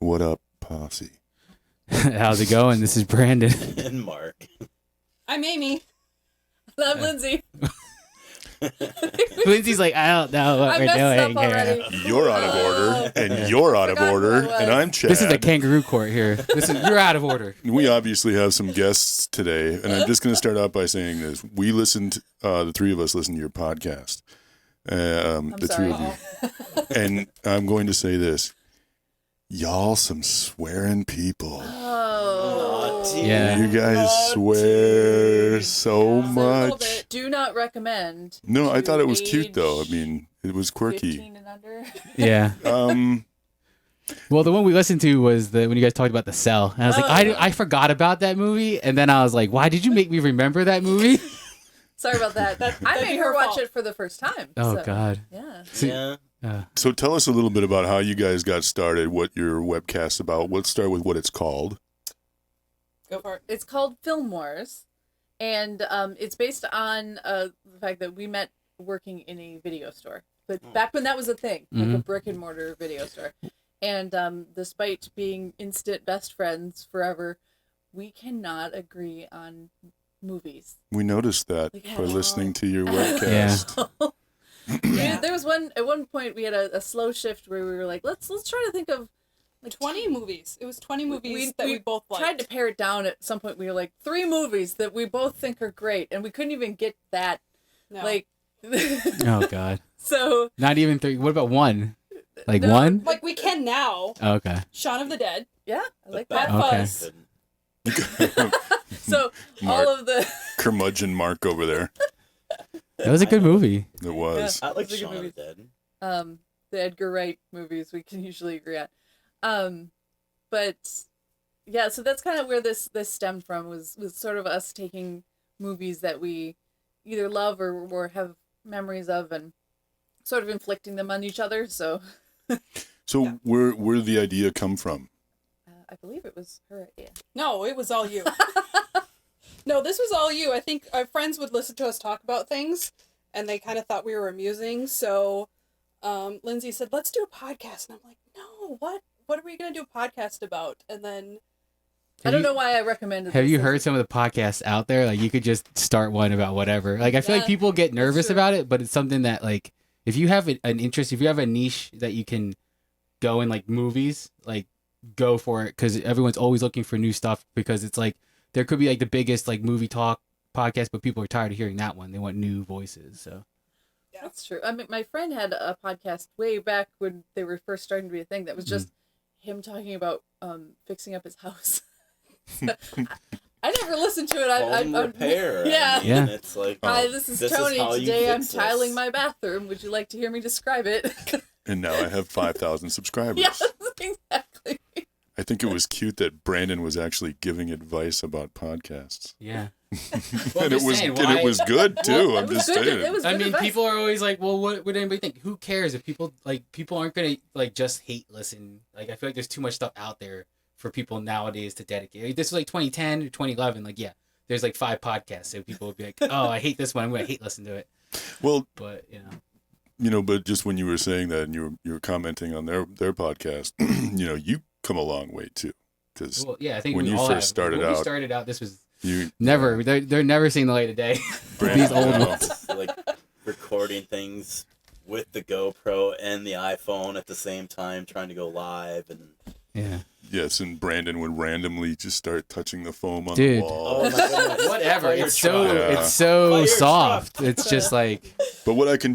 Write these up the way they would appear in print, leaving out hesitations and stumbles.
What up, Posse? How's it going? This is Brandon. And Mark. I'm Amy. I'm Lindsay. Lindsay's like, I don't know what I we're messed doing up here. already. You're out of order, and you're out of Forgot order, who it was. and I'm Chad. This is a kangaroo court here. You're out of order. We obviously have some guests today, and I'm just going to start out by saying this. We listened, the three of us listened to your podcast, the sorry. two of you. And I'm going to say this. Y'all some swearing people. Oh. Yeah. You guys swear so A little much. bit. Do not recommend. No, I to thought it was cute, though. I age mean, it was quirky. 15 and under. Yeah. Well, the one we listened to was when you guys talked about The Cell. And I was like, I forgot about that movie. And then I was like, why did you make me remember that movie? Sorry about that. I made her watch it for the first time. Oh, so, God. Yeah. Yeah. So tell us a little bit about how you guys got started, what your webcast's about. Let's start with what it's called. Go for it. It's called Film Wars, and it's based on the fact that we met working in a video store. But back when that was a thing, like a brick and mortar video store. And despite being instant best friends forever, we cannot agree on movies. We noticed that by listening to your webcast. Yeah. There was at one point we had a slow shift where we were like, let's try to think of like 20 movies. It was 20 movies that we both liked. Tried to pare it down at some point. We were like 3 movies that we both think are great, and we couldn't even get that. No. Like, Oh, God. so Not even 3. What about 1? Like No. 1? Like we can now. Oh, okay. Shaun of the Dead. yeah, I like But that. Okay. Fuzz. So Mark. all of the Curmudgeon Mark over there. That was a good movie. It was. I like Those are good Shaun of the movies. Dead. The Edgar Wright movies we can usually agree on. But yeah, so that's kind of where this stemmed from was sort of us taking movies that we either love or have memories of and sort of inflicting them on each other. So So where did the idea come from? I believe it was her idea. No, it was all you. No, this was all you. I think our friends would listen to us talk about things, and they kind of thought we were amusing. So Lindsay said, let's do a podcast. And I'm like, no, what? What are we going to do a podcast about? And then... I don't know why I recommended Have this. you heard some of the podcasts out there? Like, you could just start one about whatever. Like, I feel like people get nervous true. about it, but it's something that, like, if you have an interest, if you have a niche that you can go in, like, movies, like, go for it. Because everyone's always looking for new stuff. Because it's like, there could be, like, the biggest, like, movie talk podcast, but people are tired of hearing that one. They want new voices, so. That's true. I mean, my friend had a podcast way back when they were first starting to be a thing that was just him talking about fixing up his house. I never listened to it. Home repair. Yeah. I mean, Yeah. It's like, Hi, this is Tony. how you Today I'm fix tiling this. my bathroom. Would you like to hear me describe it? And now I have 5,000 subscribers. Yes, exactly. I think it was cute that Brandon was actually giving advice about podcasts. Yeah. And it was good too. I'm just saying. It was I good mean, advice. people are always like, well, what would anybody think? Who cares if people aren't going to like just hate listen. Like, I feel like there's too much stuff out there for people nowadays to dedicate. Like, this was like 2010 or 2011. Like, yeah, there's like 5 podcasts. So people would be like, oh, I hate this one. I'm going to hate listen to it. Well, But, but just when you were saying that and you were commenting on their podcast, you come a long way too. Because well, yeah, I think when we you all first have. started When out, we started out, this was you never. They're never seeing the light of day. These old ones. Like recording things with the GoPro and the iPhone at the same time, trying to go live and. Yeah. Yes, and Brandon would randomly just start touching the foam on Dude. the wall. Oh my goodness! Whatever. Fire It's so truck. Yeah. it's so Fire soft. truck. It's just like But what I can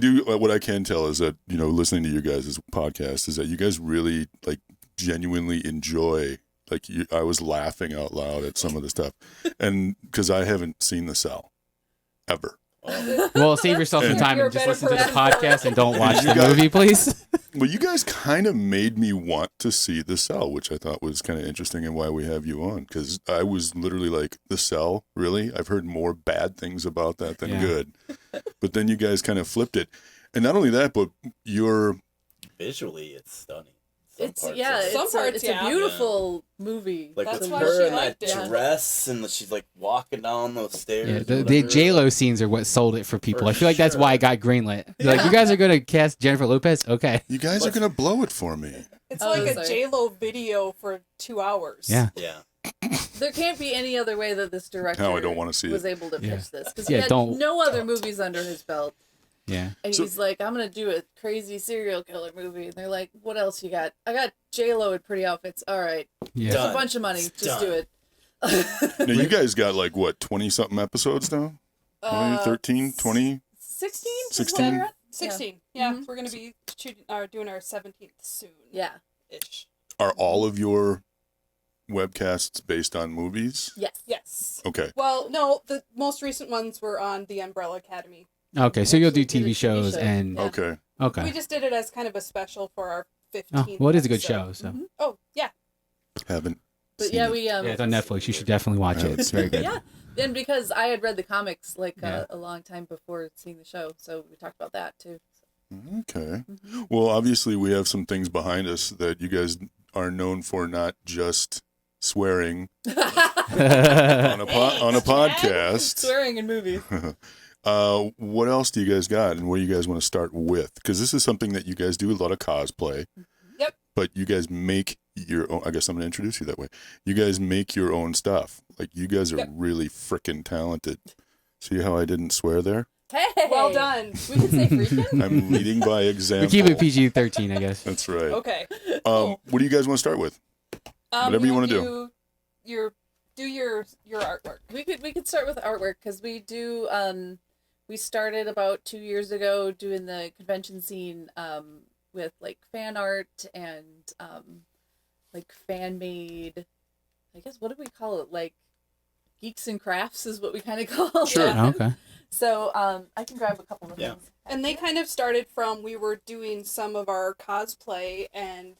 tell is that listening to you guys' podcast is that you guys really like genuinely enjoy. Like I was laughing out loud at some of the stuff, and because I haven't seen The Cell ever. well, save yourself some time You're and a just better listen to the person. podcast and don't watch You the guys- movie, please. Well, you guys kind of made me want to see The Cell, which I thought was kind of interesting and why we have you on. Because I was literally like, The Cell? Really? I've heard more bad things about that than Yeah. good. But then you guys kind of flipped it. And not only that, but you're... Visually, it's stunning. It's parts. yeah, of it. Some parts, it's yeah. a beautiful movie. Like That's with why her she in that liked it. dress, and she's like walking down those stairs. Yeah, or the whatever. J-Lo scenes are what sold it for people. For I feel like that's why I sure. got greenlit. They're like, you guys are going to cast Jennifer Lopez? Okay. You guys are gonna blow it for me. It's Oh, like a sorry. J-Lo video for 2 hours. Yeah. Yeah. There can't be any other way that this director Now I don't wanna see was it. able to pitch Yeah. this because Yeah, he had don't- no other movies under his belt. Yeah. And So- he's like, I'm gonna do a crazy serial killer movie. And they're like, what else you got? I got J-Lo in pretty outfits. All right, Yeah. it's Done. a bunch of money. It's Just done. do it. Now you guys got like what 20-something episodes now? 20, 13, 20? 16? 16? 16. Yeah, Mhm. we're gonna be shooting, doing our 17th soon. Yeah. Ish. Are all of your webcasts based on movies? Yes. Yes. Okay. Well, no, the most recent ones were on the Umbrella Academy. Okay, so you'll do Actually did a TV shows show. and... Yeah. Okay. Okay. We just did it as kind of a special for our 15th. Oh, well, it is a good episode. show, so... Mhm. Oh, yeah. Haven't. But seen yeah, it. we Yeah, it's on Netflix. You should definitely watch it. It's very good. Yeah, and because I had read the comics like Yeah. a long time before seeing the show, so we talked about that too. Okay. Mhm. Well, obviously we have some things behind us that you guys are known for, not just swearing on a podcast. Swearing in movies. What else do you guys got, and what do you guys want to start with? Because this is something that you guys do a lot of cosplay. Yep. But you guys make your own. I guess I'm gonna introduce you that way. You guys make your own stuff. Like you guys are Yep. really freaking talented. See how I didn't swear there? Hey, Well done. We can say freaking. I'm leading by example. We keep it PG-13, I guess. That's right. Okay. What do you guys want to start with? Whatever you wanna do. Your artwork. We could start with artwork because we do. We started about 2 years ago doing the convention scene with like fan art and like fan made. I guess what do we call it? Like geeks and crafts is what we kind of call Sure. it. Oh, okay. So I can grab a couple of Yeah. things. And they kind of started from we were doing some of our cosplay and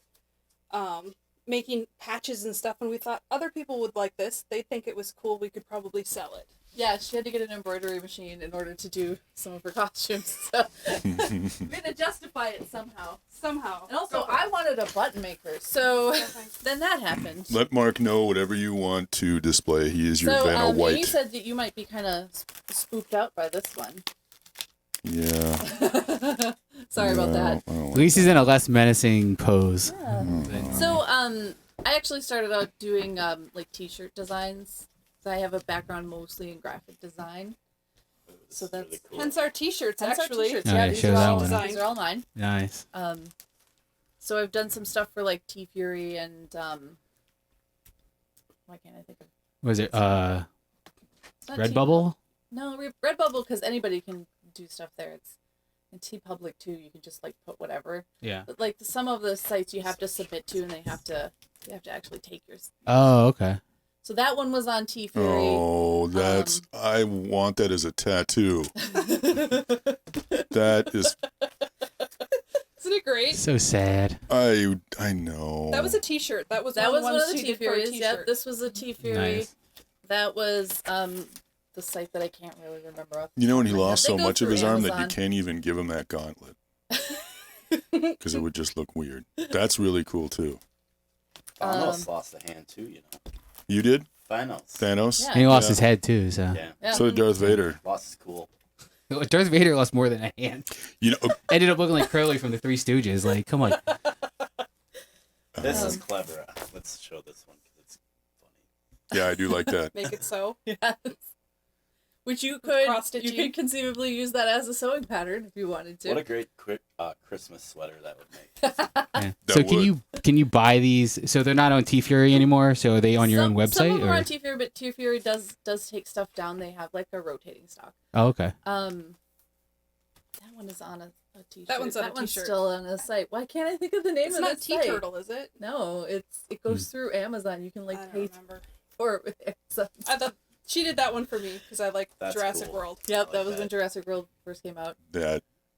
making patches and stuff, and we thought other people would like this. They think it was cool. We could probably sell it. Yeah, she had to get an embroidery machine in order to do some of her costumes. So we had to justify it somehow. Somehow. And also, I wanted a button maker, so then that happened. Let Mark know whatever you want to display. He is your So, Vanna Amy White. said that you might be kind of spooked out by this one. Yeah. Sorry about that. I don't At like least he's in a less menacing pose. So, I actually started out doing like T-shirt designs. So I have a background mostly in graphic design. So that's really cool. Hence our T-shirts, Hence our actually. T-shirts. Oh, Yeah, yeah, these show are that all one. these are all mine. Nice. So I've done some stuff for like T Fury and why can't I think of Was it it's not Redbubble? No, Redbubble because anybody can do stuff there. It's in T Public too. You can just like put whatever. Yeah. But like some of the sites you have to submit to, and you have to actually take yours. Oh, okay. So that one was on T Fury. Oh, that's. I want that as a tattoo. That is. Isn't it great? So sad. I know. That was a T-shirt. That was That was one of of the she T did for a Furies. T-shirt. Yep, this was a T Fury. Nice. That was the site that I can't really remember. Off the You know, when he top of my lost head. so They go much of through his arm that you Amazon. can't even give him that gauntlet because it would just look weird. That's really cool too. Thanos lost a hand too, you know. You did Thanos. Thanos. Yeah. And he lost Yeah. his head too, so. Yeah. Yeah. So did Darth Vader. Lost is cool. Darth Vader lost more than a hand. You know. Ended up looking like Curly from the Three Stooges. Like, come on. This is clever. Let's show this one because it's funny. Yeah, I do like that. Make it so. Yes. Which you could cross-stitching. conceivably use that as a sewing pattern if you wanted to. What a great Christmas sweater that would make. Yeah. That So would. can you buy these? So they're not on T Fury anymore. So are they on your own website? Some of them or? are on T Fury, but T Fury does take stuff down. They have like a rotating stock. Oh, okay. That one is on a T-shirt. That one's on a That one's T-shirt. still on a site. Why can't I think of the name It's of not that site? T-Turtle, is it? No, it goes through Amazon. You can I like don't pay remember. for it with Amazon. I thought she did that one for me because I like That's Jurassic cool. World. Yep, I that like was when that. Jurassic World first came out.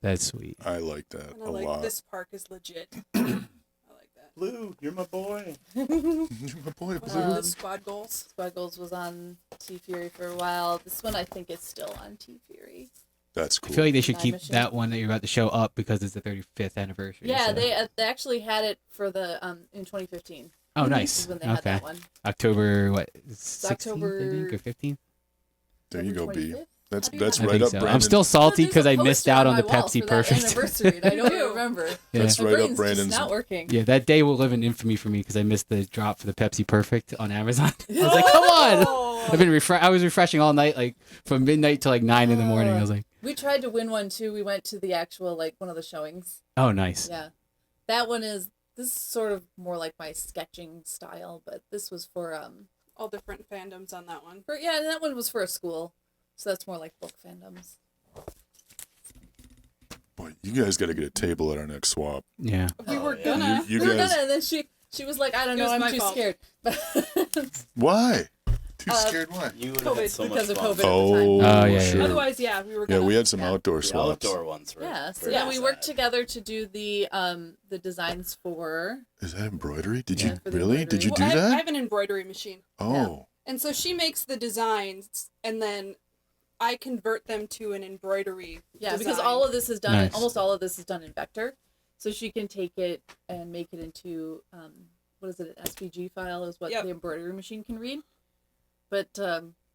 That's sweet. I like that And I a like lot. this park is legit. I like that. Blue, you're my boy. My boy, Was Blue. it the Squad Goals? Squad Goals was on T Fury for a while. This one I think is still on T Fury. That's I cool. feel like they should Time keep machine. that one that you're about to show up because it's the 35th anniversary. Yeah, so- they actually had it for the in 2015. Oh, Is nice. when they had Okay. that one. October what? 16th, October- I think, or 15th. There you go, B. 25th? That's How do you that's have I right think up so. Brandon. I'm still salty There's because a I missed poster out on my the wall Pepsi for that Perfect. anniversary, and I don't Ew. remember. Yeah. That's My right up brain's just Brandon's. not working. Yeah, that day will live in infamy for me because I missed the drop for the Pepsi Perfect on Amazon. I was like, come on! Oh. I've been I was refreshing all night, like from midnight to like 9 in the morning. I was like, We tried to win one too. We went to the actual like one of the showings. oh, nice. Yeah, that one is this is sort of more like my sketching style, but this was for All different fandoms on that one. yeah, and that one was for a school, so that's more like book fandoms. Boy, you guys got to get a table at our next swap. Yeah. We were yeah. gonna. You We were guys, gonna, and then she was like, I don't It know, was I'm my too fault. scared. why? Too Uh, scared? Why? You would have had so because much of fun. COVID at the Oh, time. Oh, yeah, sure. yeah. Otherwise, yeah, we were Yeah, gonna. we had some Yeah. outdoor The swaps. outdoor ones were. Yeah, so very yeah, we worked sad. together to do the designs for Is that embroidery? Did Yeah, you for the really? Did you embroidery. do Well, I that? have an embroidery machine. Oh, And so she makes the designs, and then I convert them to an embroidery. because design. all of this is done. Nice. Almost all of this is done in vector, so she can take it and make it into what is it? An SVG file is what Yep. the embroidery machine can read. But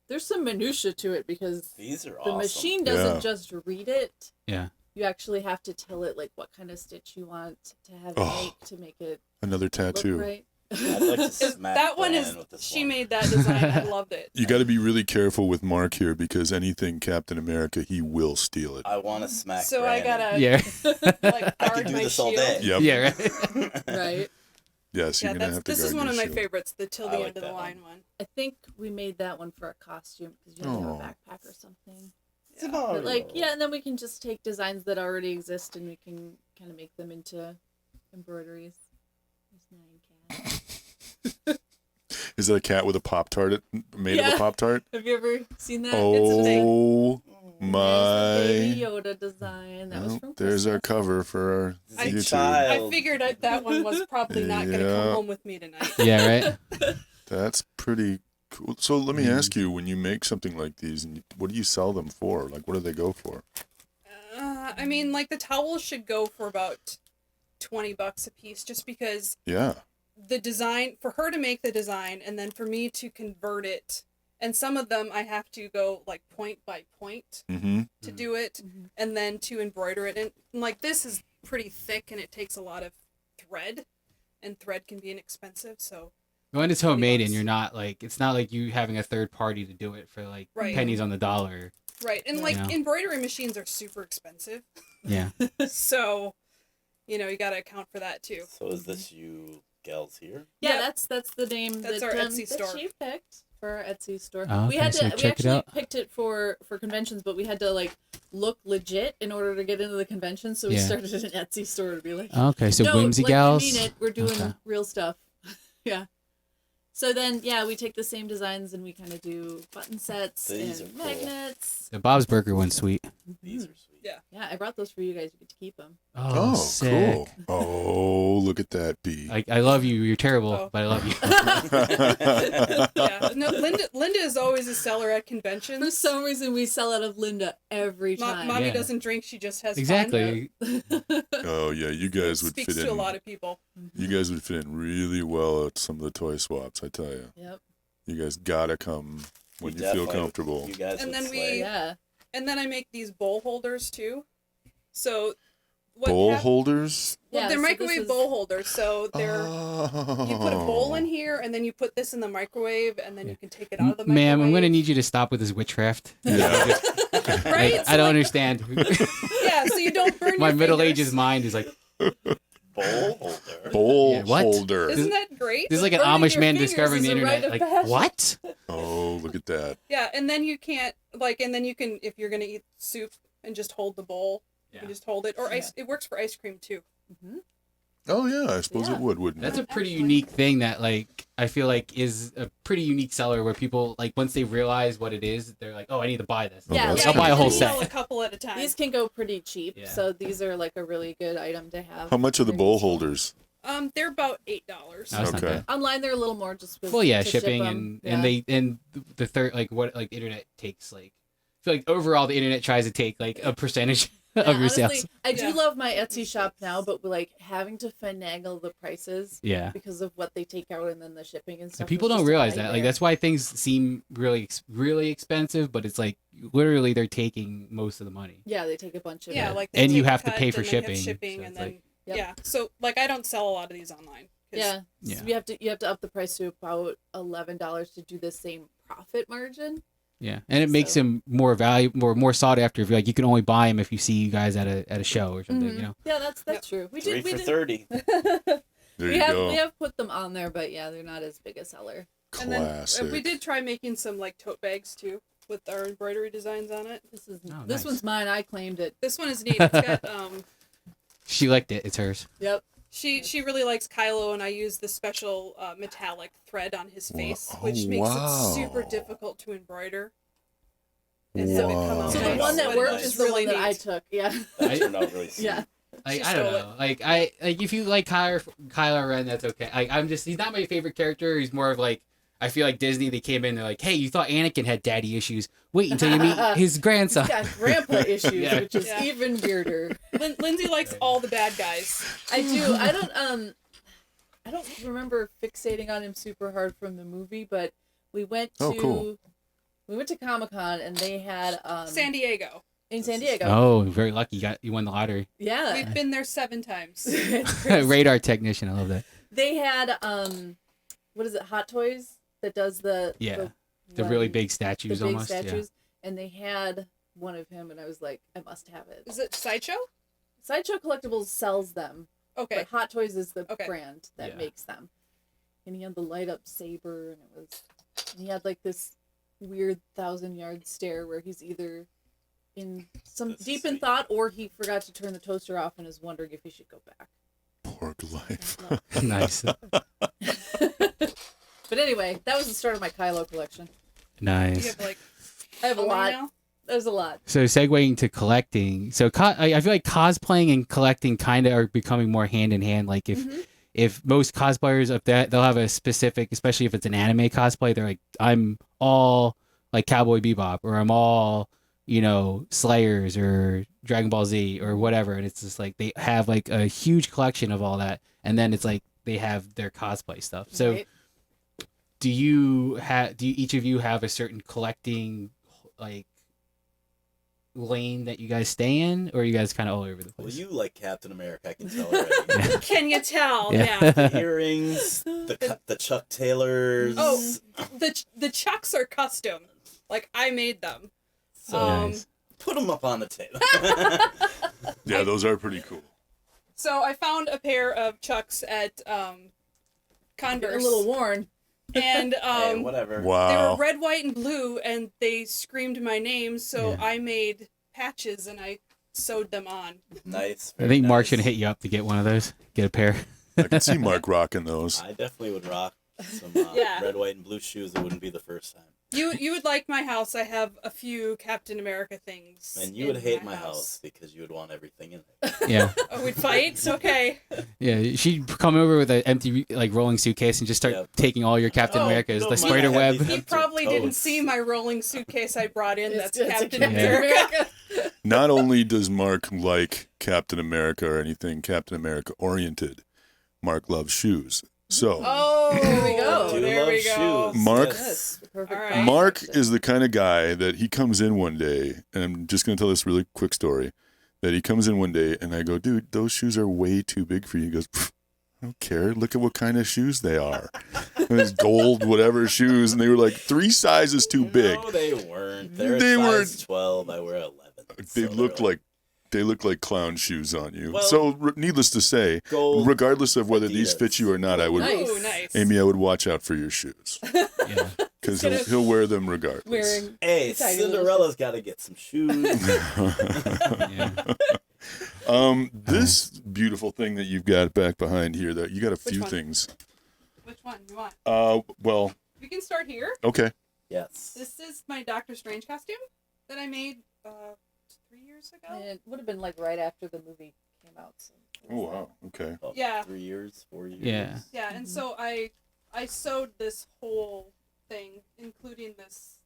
there's some minutia to it because These are the awesome. machine doesn't Yeah. just read it. Yeah. You actually have to tell it like what kind of stitch you want to have it Oh. make to make it another look tattoo. right. I'd like to Is- smack that one Brandon is. with this She one. made that design. I loved it. You got to be really careful with Mark here because anything Captain America, he will steal it. I want to smack. So I Brandon. gotta Yeah. like I guard could do my this all shield. day. Yep. Yeah, right? Right. Yes, Yeah, you're gonna have to this guard is one your of my shield. favorites. The till I the like end of the that line one. I think we made that one for a costume because you have to have Oh. a backpack or something. Scenario. But like, yeah, and then we can just take designs that already exist and we can kind of make them into embroideries. There's 9 cats. Is that a cat with a Pop-Tart made of Yeah. a Pop-Tart? Have you ever seen that? Oh There's the my! Baby Yoda design. That was Well, from there's our Christmas. cover for our This is a YouTube. child. I figured that one was probably not gonna Yeah. come home with me tonight. Yeah, right? That's pretty cool. So let me Mm. ask you, when you make something like these, and what do you sell them for? Like, what do they go for? I mean, like the towels should go for about $20 a piece, just because Yeah. the design for her to make the design, and then for me to convert it. And some of them I have to go like point by point Mm-hmm. to do it, and then to embroider it. And like this is pretty thick, and it takes a lot of thread, and thread can be inexpensive. So When it's homemade and $20. you're not like, it's not like you having a third party to do it for like Right. pennies on the dollar. right, and like Yeah. embroidery machines are super expensive, Yeah. so you know you got to account for that too. So is this you gals here? Yeah, Yep. that's the name That's that, our Etsy that store. she picked for our Etsy store. Oh, we okay, had so to check we it actually out. picked it for conventions, but we had to like look legit in order to get into the convention. So we Yeah. started an Etsy store to be like, Okay, so no, Whimsy like, Gals. we mean it. We're doing Okay. real stuff. Yeah. So then, yeah, we take the same designs and we kind of do button sets These and are cool. magnets. The Bob's Burger one's sweet. These are sweet. Yeah, I brought those for you guys. You get to keep them. Oh, sick. cool. Oh, look at that bee. I love you. You're terrible, Oh. but I love you. Yeah, no, Linda is always a seller at For conventions. some reason, we sell out of Linda every time. Mommy Yeah. doesn't drink; she just has fun. Exactly. Oh yeah, you guys would Speaks fit to in. a lot of people. You guys would fit in really well at some of the toy swaps. I tell you, Yep. you guys gotta come when you feel definitely- comfortable. You guys And would then slay. Yeah. And then I make these bowl holders too. So, what Bowl hap- holders. Well, Yeah, they're so this microwave is- bowl holders. So they're Oh. you put a bowl in here, and then you put this in the microwave, and then you can take it out of the microwave. Ma'am, I'm gonna need you to stop with this witchcraft. Yeah. right. Like, So, I don't like, understand. Yeah, so you don't burn My your Middle fingers. Ages mind is like, Bowl holder. Bowl Yeah, what? holder. Isn't that great? this is like an Burning Amish your man fingers discovering is the a rite internet. of Like, passage. what? Oh, look at that. Yeah, and then you can't and then you can if you're gonna eat soup and just hold the bowl. You Yeah. can just hold it, or ice. It works for ice cream too. Oh yeah, I suppose Yeah. it would, wouldn't That's it? a pretty Actually- unique thing that like I feel like is a pretty unique seller where people like once they realize what it is, they're like, oh, I need to buy this. Oh, Yeah, that's I'll buy a cool. whole you can sell set. a couple at a time. These can go pretty cheap, Yeah. so these are like a really good item to have. How much are the They're bowl useful. holders? They're about $8. No, it's not Okay. bad. Online, they're a little more just with Well, yeah, to ship shipping them. and they and the third like what like the internet takes like feel like overall the internet tries to take like a percentage of your honestly, sales. I do Yeah. love my Etsy shop now, but like having to finagle the prices Yeah. because of what they take out and then the shipping and stuff. People was don't just a realize that. Like nightmare. that's why things seem really expensive, but it's like literally they're taking most of the money. Yeah, they take a bunch of Yeah, it. like they And you take a have to cut, pay for and they have shipping, shipping, so and it's then like- Yep. yeah. So like I don't sell a lot of these online. 'cause- Yeah. Yeah. So you have to up the price to about $11 to do the same profit margin. Yeah, and it makes So- them more valuable, more sought after. If like you can only buy them if you see you guys at a show or something, you know. Yeah, that's Yep. true. We 3 did. for 30. There we you have go. we have put them on there, but yeah, they're not as big a seller. And then Classic. we did try making some like tote bags too with our embroidery designs on it. This is Oh, this nice. one's mine. I claimed it. This one is neat. It's got She liked it. It's hers. Yep. she really likes Kylo, and I used the special metallic thread on his face, Wow. which makes Wow. it super difficult to embroider. And have it come Wow. out So the Nice. one that But worked nice. is the really one that I neat. took. Yeah. That turned out really sweet. Yeah. Like She I don't stole know. Like I like if you like Kylo Ren, that's okay. He's not my favorite character. He's more of like I feel like Disney. They came in. They're like, hey, you thought Anakin had daddy issues. Wait until you meet his grandson. He's got grandpa issues, Yeah. which is Yeah. even weirder. Lindsay likes all the bad guys. I do. I don't remember fixating on him super hard from the movie, but we went to Oh, cool. Comic-Con and they had San Diego. in San Diego. Oh, very lucky. You won the lottery. Yeah. We've been there 7 times. It's crazy. Radar technician. I love that. They had what is it, Hot Toys that does the The really one- big the statues big almost. statues, and they had one of him, and I was like, I must have it. Is it Sideshow? Sideshow Collectibles sells them, Okay. but Hot Toys is the Okay. brand that Yeah. makes them. And he had the light up saber, and he had like this weird 1,000-yard stare where he's either in some That's deep in sweet. thought or he forgot to turn the toaster off and is wondering if he should go back. Pork life. No. Nice. But anyway, that was the start of my Kylo collection. You Nice. have like I have a how many lot. now? There's a lot. So segueing to collecting, so I feel like cosplaying and collecting kind of are becoming more hand in hand. Like if most cosplayers of that, they'll have a specific, especially if it's an anime cosplay, they're like, I'm all like Cowboy Bebop, or I'm all, you know, Slayers or Dragon Ball Z or whatever, and it's just like they have like a huge collection of all that, and then it's like they have their cosplay stuff. So Right? do you each of you have a certain collecting like lane that you guys stay in, or are you guys kind of all over the Well, place? you like Captain America, I can tell already. Can you tell? Yeah. Yeah. The earrings, the Chuck Taylors. Oh, the chucks are custom. Like I made them. So Nice. put them up on the table. Yeah, those are pretty cool. So I found a pair of chucks at Getting Converse, a little worn. and Hey, whatever. they Wow. were red, white, and blue, and they screamed my name. So Yeah. I made patches and I sewed them on. Nice. I very think Mark's nice. gonna hit you up to get one of those, get a pair. I can see Mark rocking those. I definitely would rock some Yeah. red, white, and blue shoes. It wouldn't be the first time. You would like my house. I have a few Captain America things. And you would in hate my house because you would want everything in it. Yeah, Oh, we'd fight. Okay. yeah. She'd come over with an empty like rolling suitcase and just start Yep. taking all your Captain Oh, Americas, don't the mind, spider I have web. these You empty probably didn't totes. see my rolling suitcase I brought in. That's It's a Captain Captain America. Not only does Mark like Captain America or anything Captain America oriented, Mark loves shoes. So Oh, There we go. Do There love we go. shoes. Mark- Yes. Perfect. All right. Mark is the kind of guy that he comes in one day, and I'm just going to tell this really quick story, that he comes in one day and I go, dude, those shoes are way too big for you. He goes, I don't care. Look at what kind of shoes they are. And it's gold, whatever shoes. And they were like 3 sizes too big. No, they weren't. They're They size weren't. 12. I wear 11. They So look they're like clown shoes on you. Well- So needless to say, gold. regardless of whether these Adidas. fit you or not, I would, Nice. Ooh, nice. Amy, I would watch out for your shoes Yeah. because Gonna- he'll wear them regardless. Wearing Hey, Tiny little Cinderella's got to get some shoes. Yeah. This beautiful thing that you've got back behind here, that you got a few one? things. Which one you want? Well, We can start here. okay. Yes. This is my Doctor Strange costume that I made 3 years ago. It would have been like right after the movie came out. So Oh wow. Okay. About Yeah. 3 years, 4 years. Yeah. Yeah, and so I sewed this whole thing, including this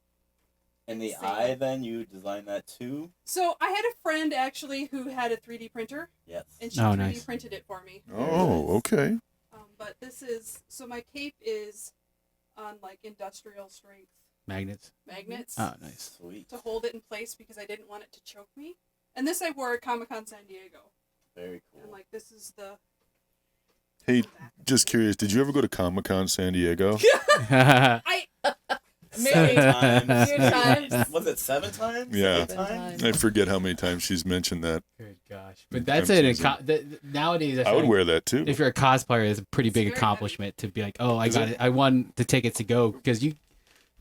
And the Same. eye, then you designed that too? So I had a friend actually who had a 3D printer, Yes. and she Oh, 3D nice. printed it for me. Oh, okay. But this is so my cape is on like industrial strength Magnets. magnets Oh, nice. Sweet. to hold it in place because I didn't want it to choke me. And this I wore at Comic-Con San Diego. Very cool. And like this is the Hey, just curious, did you ever go to Comic-Con San Diego? I Maybe. 7 times. Few times. Was it 7 times? Yeah. 8 times? I forget how many times she's mentioned that. Good gosh. But that's I'm it. teasing. Nowadays, I, I feel would like wear that too. if you're a cosplayer, it's a pretty big very accomplishment to be like, oh, I Is got it? it. I won the tickets to go because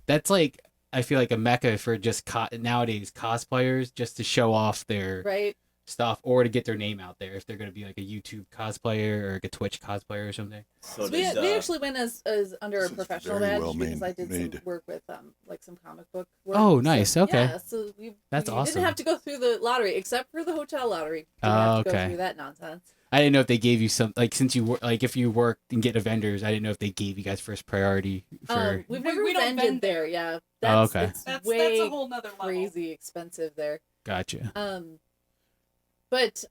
that's like, I feel like a mecca for just nowadays cosplayers just to show off their Right. stuff or to get their name out there if they're going to be like a YouTube cosplayer or like a Twitch cosplayer or something. So We, did, we actually went as under This a is professional very badge well because I did made. some work with like some comic book work. Oh, So, nice. Okay. Yeah, so That's we awesome. didn't have to go through the lottery except for the hotel lottery. We Oh, didn't have to okay. go through that nonsense. I didn't know if they gave you some, like, since you like, if you work and get a vendors, I didn't know if they gave you guys first priority for. We've We- never we don't vended vend there. there. Yeah. Oh, okay. It's that's way a whole nother level. crazy expensive there. Gotcha. But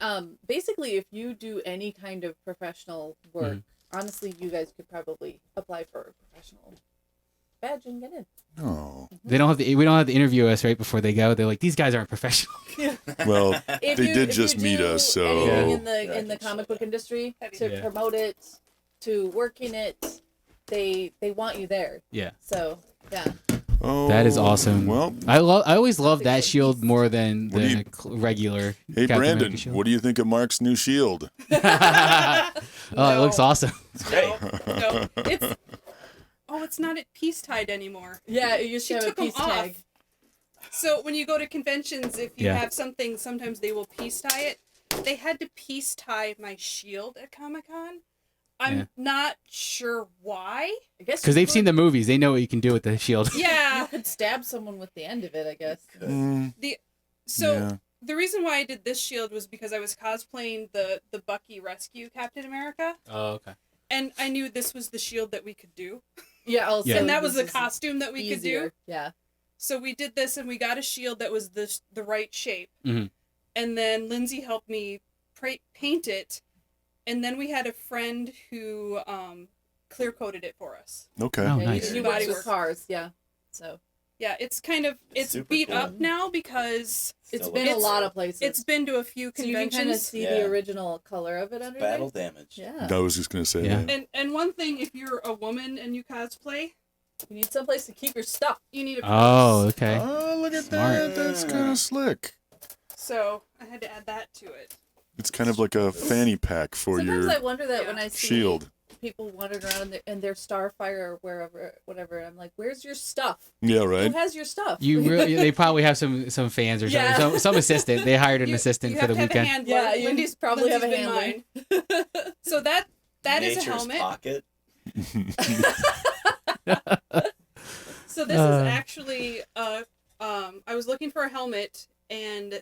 basically, if you do any kind of professional work, honestly, you guys could probably apply for a professional badge and get in. Oh, We don't have to interview us right before they go. They're like, these guys aren't professional. well, If they you- did if just you meet do us, so anything in Yeah, the I in the can comic show book that. industry Heavy. to Yeah. promote it, to work in it, they want you there. Yeah. So yeah, oh, That is awesome. Well, I always love Big that one. shield more than What do you- a regular. hey Captain Brandon, America shield. what do you think of Mark's new shield? Oh, it looks No. awesome. Great. No. it's It's not at peace tied anymore. yeah. It used She to have a took 'em piece tag. off. So when you go to conventions, if you Yeah. have something, sometimes they will peace tie it. They had to peace tie my shield at Comic-Con. I'm Yeah. not sure why. I guess Because you they've seen could- the movies. They know what you can do with the shield. You Yeah. could stab someone with the end of it. I guess. Mm, So yeah. the reason why I did this shield was because I was cosplaying the Bucky Rescue Captain America, Oh, okay. and I knew this was the shield that we could do, Yeah. Also, Yeah. and that was the this is costume that we could do. easier. Yeah. So we did this, and we got a shield that was the right shape. Mhm. And then Lindsay helped me paint it, and then we had a friend who clear coated it for us. Okay. Oh, Yeah, nice. You Body worked with work. cars. Yeah. So Yeah, it's Super beat cool. up now because it's Still been a looks lot good. of places. it's been to a few so you can kind of conventions. see Yeah. the original color of it It's under battle there. damage. Yeah. I was just gonna say Yeah. that. And one thing, if you're a woman and you cosplay, You need someplace to keep your stuff. you need a purse. Oh, okay. Oh, look at Smart. that. That's kind of slick. So I had to add that to it. It's kind of like a fanny pack for Sometimes I your wonder that Yeah. when I see shield. people wandering around in their Starfire or wherever, whatever, I'm like, where's your stuff? Yeah, right. Who has your stuff? They probably have some fans or Yeah. some assistant. They hired an You- assistant you for have the to have weekend. a handler. Yeah, you Lindy's probably have a Lindsay's been mine. So that is Nature's a helmet. Pocket. So this is actually I was looking for a helmet, and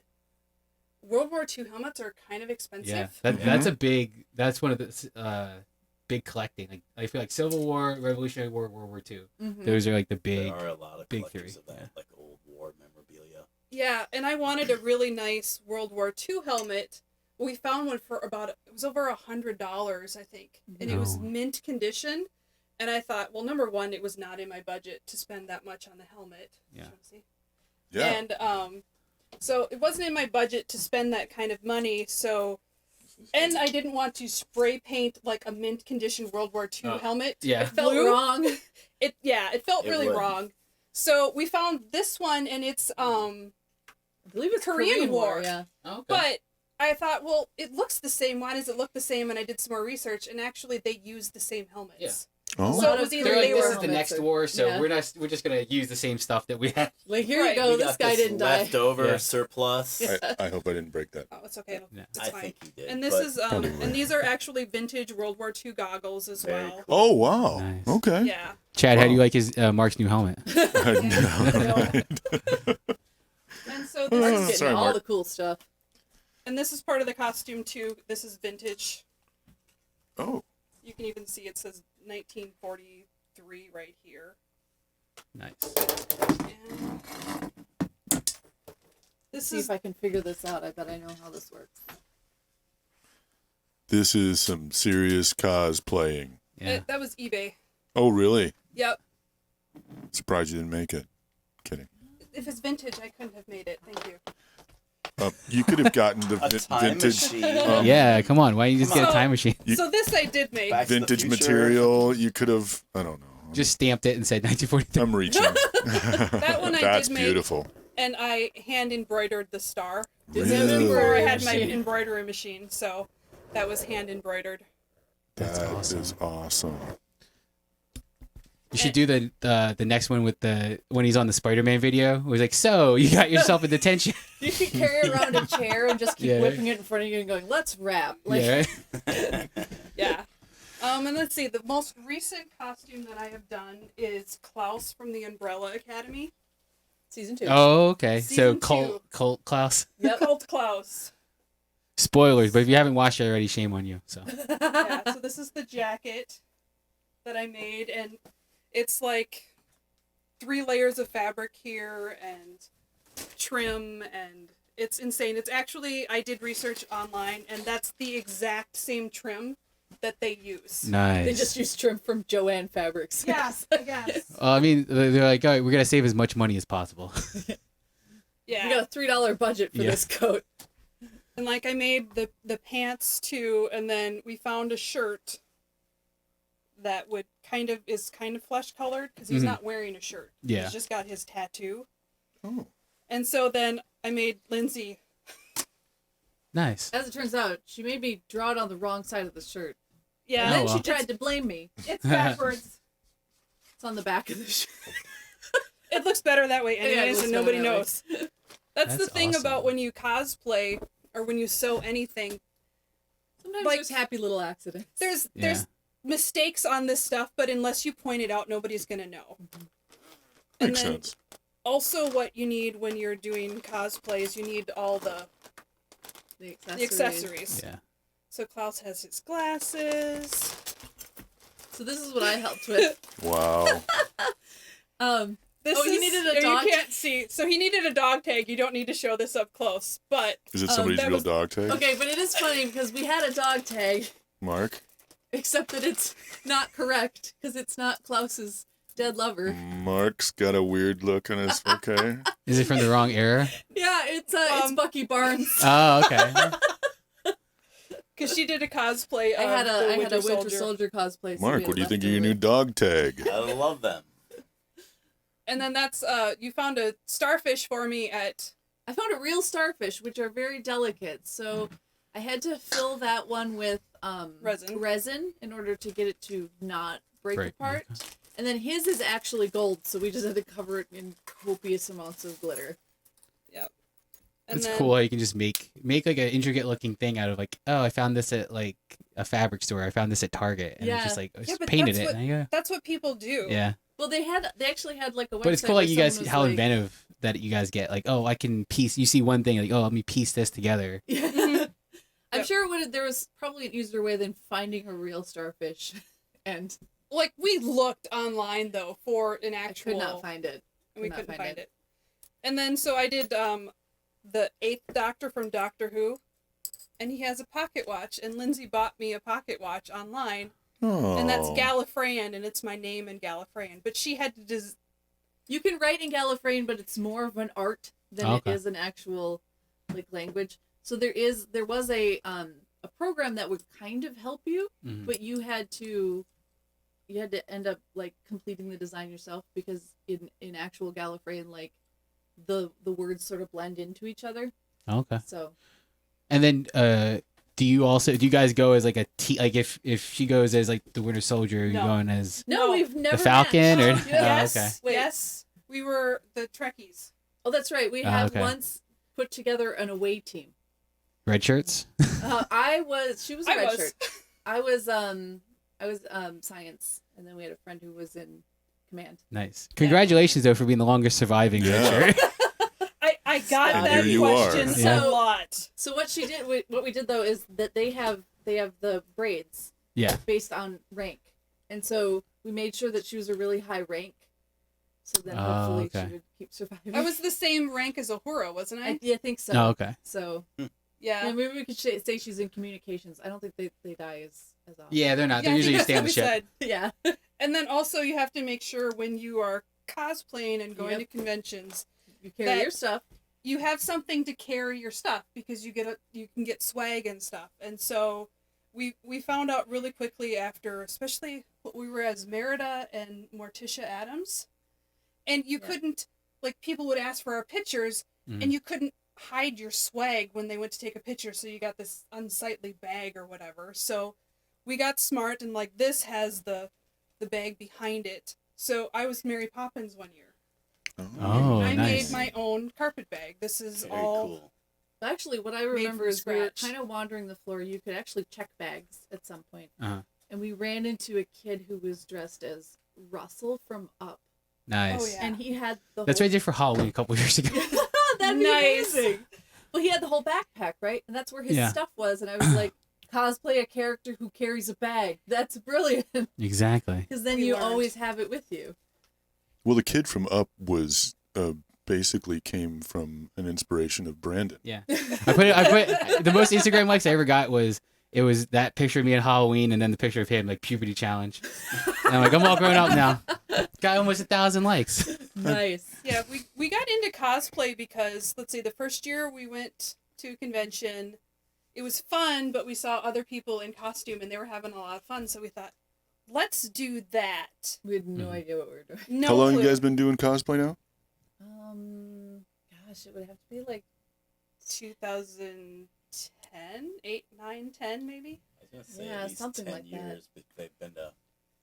World War II helmets are kind of expensive. Yeah, that's one of the big collecting. Like I feel like Civil War, Revolutionary War, World War II. Mhm. Those are like the big. There are a lot of big collectors three, of that, yeah. like old war memorabilia. Yeah, and I wanted a really nice World War II helmet. We found one for it was over $100, I think, and it was Oh. mint condition. And I thought, well, number one, it was not in my budget to spend that much on the helmet. Yeah. See? Yeah. And so it wasn't in my budget to spend that kind of money. So, and I didn't want to spray paint like a mint condition World War II Oh, helmet. yeah. It felt Blue. wrong. It felt It really would. wrong. So we found this one, and it's I believe it's Korean Korean War. War. Yeah. Okay. But I thought, well, it looks the same. Why does it look the same? And I did some more research, and actually, they use the same helmets. Yeah. Oh. So it was either They're like, they this were is the next war, so Yeah. we're just gonna use the same stuff that we had. Like here Right. you go. We This got guy this didn't die. leftover Yeah. surplus. I hope I didn't break that. Oh, it's okay. Yeah. It's I fine. think you did. And this but is Probably. and these are actually vintage World War II goggles as Very well. cool. Oh wow. Nice. Okay. Yeah. Chad, how do you Wow. like his Mark's new helmet? And so Mark's this getting Sorry, all Mark. the cool stuff. and this is part of the costume too. This is vintage. Oh. You can even see it says 1943 right here. Nice. This See is if I can figure this out. I bet I know how this works. This is some serious cosplaying. Yeah. that was eBay. Oh, really? Yep. Surprised you didn't make it. Kidding. If it's vintage, I couldn't have made it. Thank you. You could have gotten the A time vintage machine. Yeah, come on. Why don't you just Come get a on. time machine? So this I did make. Back to the vintage future. material. You could have. I don't know. Just stamped it and said 1943. I'm reaching. That one I That's did make. beautiful. And I hand embroidered the star. Is Really? it Before I had my machine? embroidery machine, so that was hand embroidered. That's That awesome. is awesome. You should do the next one with when he's on the Spider-Man video. Where he's like, "So you got yourself in detention." You could carry around a chair and just keep Yeah. whipping it in front of you and going, "Let's rap." Like, Yeah. Right? Yeah. And let's see. The most recent costume that I have done is Klaus from the Umbrella Academy. season 2. Oh, okay. So Season cult Klaus. Yep. Cult Klaus. Spoilers, but if you haven't watched it already, shame on you. So Yeah. So this is the jacket that I made, and it's like 3 layers of fabric here and trim, and it's insane. It's actually, I did research online, and that's the exact same trim that they use. nice. They just use trim from Joanne Fabrics. Yes, I guess. I mean, they're like, "Oh, we're gonna save as much money as possible." Yeah. We got a $3 budget for Yeah. this coat. And like I made the pants too, and then we found a shirt that is kind of flesh colored because he's Mhm. not wearing a shirt. Yeah. He's just got his tattoo. Oh. And so then I made Lindsay. Nice. As it turns out, she made me draw it on the wrong side of the shirt. Yeah, And Oh, then well. she tried to blame me. it's backwards. It's on the back of the shirt. It looks better that way Yeah, it anyways, looks and better nobody that way. knows. That's the That's thing awesome. about when you cosplay or when you sew anything. Sometimes Like- there's happy little accidents. There's Yeah. mistakes on this stuff, but unless you point it out, nobody's gonna know. And Makes then sense. also what you need when you're doing cosplays, you need all the the accessories. Yeah. So Klaus has his glasses. So this is what I helped with. Wow. This Oh, you is- needed a yeah, dog You can't see. So he needed a dog tag. You don't need to show this up close, but Is it somebody's that real was- dog tag? Okay, but it is funny because we had a dog tag, Mark? except that it's not correct because it's not Klaus's dead lover. Mark's got a weird look on his. Okay. Is it from the wrong era? Yeah, it's Bucky Barnes. Oh, okay. because she did a cosplay I of had the a Winter Winter Soldier. Soldier cosplay. so we Mark, had what do you think of leftover. your new dog tag? I love them. And then that's you found a starfish for me at I found a real starfish, which are very delicate. So I had to fill that one with resin in order to get it to not break Break, apart. And then his is actually gold, so we just had to cover it in copious amounts of glitter. and It's then, cool how you can just make like an intricate looking thing out of like, oh, I found this at like a fabric store. I found this at Target, and Yeah. it's just like I Yeah, just but painted that's it. what- and I go, That's what people do. yeah, Well, they actually had like a website. but it's cool where like you guys someone was how like- inventive that you guys get. Like, oh, I can piece. You see one thing, like, oh, let me piece this together. Yeah. I'm Yep. sure there was probably an easier way than finding a real starfish, and Like we looked online though for an I actual. could not find it. and we could not couldn't find find it. it. And then so I did the 8th Doctor from Doctor Who, and he has a pocket watch. And Lindsay bought me a pocket watch online, Oh. and that's Gallifreyan, and it's my name in Gallifreyan. But she had to You can write in Gallifreyan, but it's more of an art than Okay. it is an actual like language. So there was a program that would kind of help you, Mhm. but you had to end up like completing the design yourself because in actual Gallifreyan like the words sort of blend into each other. Okay. So And then, do you guys go as like a like if she goes as like the Winter Soldier, you No. going as no, No. we've never the Falcon matched. or yes, oh, okay. Wait. yes, we were the Trekkies. Oh, that's right. We Oh, had okay. once put together an away team. Red shirts? She was a I red was. shirt. I was science, and then we had a friend who was in command. Nice. Congratulations though for being the longest surviving Yeah. red shirt. I got And that here you are. question Yeah. a lot. So what we did though is that they have the braids Yeah. based on rank, and so we made sure that she was a really high rank. So then Oh, hopefully okay. she would keep surviving. I was the same rank as Ahura, wasn't I? I think so. Oh, okay. So Yeah. yeah, maybe we could say she's in communications. I don't think they die as often. Yeah, they're not. Yeah, They I usually think stay on that's the what we ship. said. Yeah. And then also you have to make sure when you are cosplaying and going Yep. to conventions, You carry That- your stuff. you have something to carry your stuff because you can get swag and stuff. And so we found out really quickly after, especially we were as Merida and Morticia Adams, and you Yeah. couldn't, like, people would ask for our pictures, Mhm. and you couldn't hide your swag when they went to take a picture, so you got this unsightly bag or whatever. So we got smart, and like this has the bag behind it. So I was Mary Poppins one year. Oh, I nice. made my own carpet bag. This is Very all cool. Actually, what I Made remember from is we were scratch. kind of wandering the floor. You could actually check bags at some point. Uh-huh. And we ran into a kid who was dressed as Russell from Up. Nice. Oh, yeah. And he had the That's whole... what I did for Halloween a couple years ago. That'd be Nice. amazing. Well, he had the whole backpack, right? And that's where his Yeah. stuff was. And I was like, cosplay a character who carries a bag. That's brilliant. Exactly. Because then We you learned. always have it with you. Well, the kid from Up was basically came from an inspiration of Brandon. Yeah. I put the most Instagram likes I ever got was that picture of me at Halloween and then the picture of him, like puberty challenge. And I'm like, I'm all grown up now. Got almost 1,000 likes. Nice. Yeah, we got into cosplay because, let's see, the first year we went to a convention, it was fun, but we saw other people in costume and they were having a lot of fun, so we thought, let's do that. We had no idea what we were doing. No How long clue. you guys been doing cosplay now? Gosh, it would have to be like 2010, 8, 9, 10 maybe? I was gonna say Yeah, at least something 10 like that. years they've been to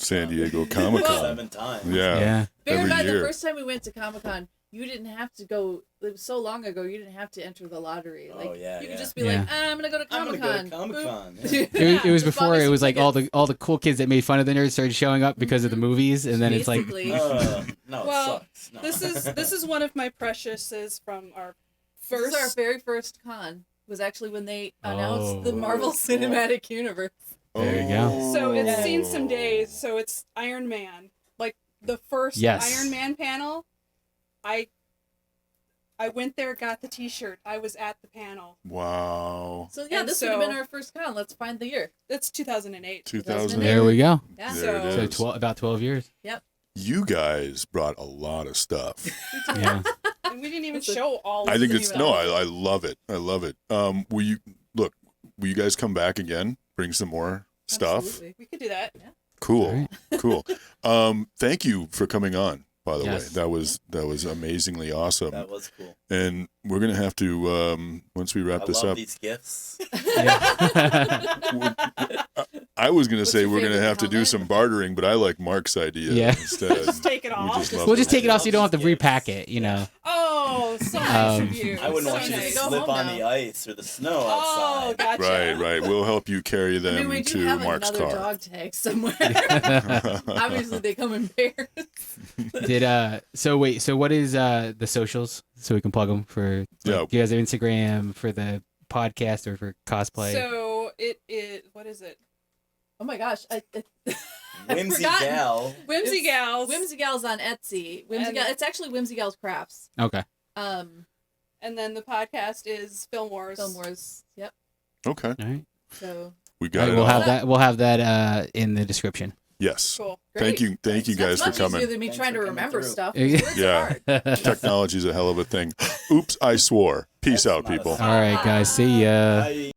San Diego Comic Con. 7 times. Yeah. Yeah. Bear in Every mind, the year. first time we went to Comic Con, you didn't have to go. It was so long ago. You didn't have to enter the lottery. Like, Oh, yeah, you could yeah. just be Yeah. like, I'm gonna go to I'm Comic gonna Con. go to Comic-Con. It was Just bought before me it some was like tickets. all the cool kids that made fun of the nerds started showing up because of the movies, and then it's like Basically. No, Well, it sucks. No. This is one of my preciouses from our This first. is our very first con. Was actually when they announced the Oh. Marvel Oh, cool. Cinematic Universe. There you go. Oh. So it's seen some days. So it's Iron Man, like the first Yes. Iron Man panel. I went there, got the T-shirt. I was at the panel. Wow. So yeah, And this would have so- been our first con. Let's find the year. That's 2008. 2000. there we go. Yeah. There it So- is. So about 12 years. You guys brought a lot of stuff. Yeah. And we didn't even That's a- show all. I of think the it's stuff. no. I love it. I love it. Will you guys come back again? Bring some more stuff. Absolutely. We could do that. Cool. All right. Cool. Thank you for coming on. By the Yes. way, that was amazingly awesome. That was cool. And we're gonna have to once we wrap I this love up. these gifts. Yeah. I was gonna What's say your we're gonna favorite have to do helmet? some bartering, but I like Mark's idea Yeah. instead. Just take it We off. just love We'll just those take it off gifts. so you don't have to Love these repack gifts. it, you know. Oh, so nice Um, of you. I wouldn't so want you to nice. Go slip home on now. the ice or the snow Oh, outside. gotcha. Right. We'll help you carry I them mean, we do to have Mark's another car. dog tag somewhere. Obviously, they come in pairs. So what is the socials so we can plug them for Yeah. do you guys have Instagram for the podcast or for cosplay? So it is. What is it? Oh my gosh, Whimsy forgotten. Gal. Whimsy It's Gals. Whimsy Gals on Etsy. And- It's actually Whimsy Gals Crafts. Okay. And then the podcast is Film Wars. Film Wars. Yep. Okay. All right. So We got it. We'll all. have that in the description. Yes. Cool. Thank you That's guys for much coming. easier than me Thanks trying for to coming remember through. stuff. Yeah. Words are Yeah. hard. Technology's a hell of a thing. Oops, I swore. Peace That's out, not a people. sign. All right, guys. See ya. Bye.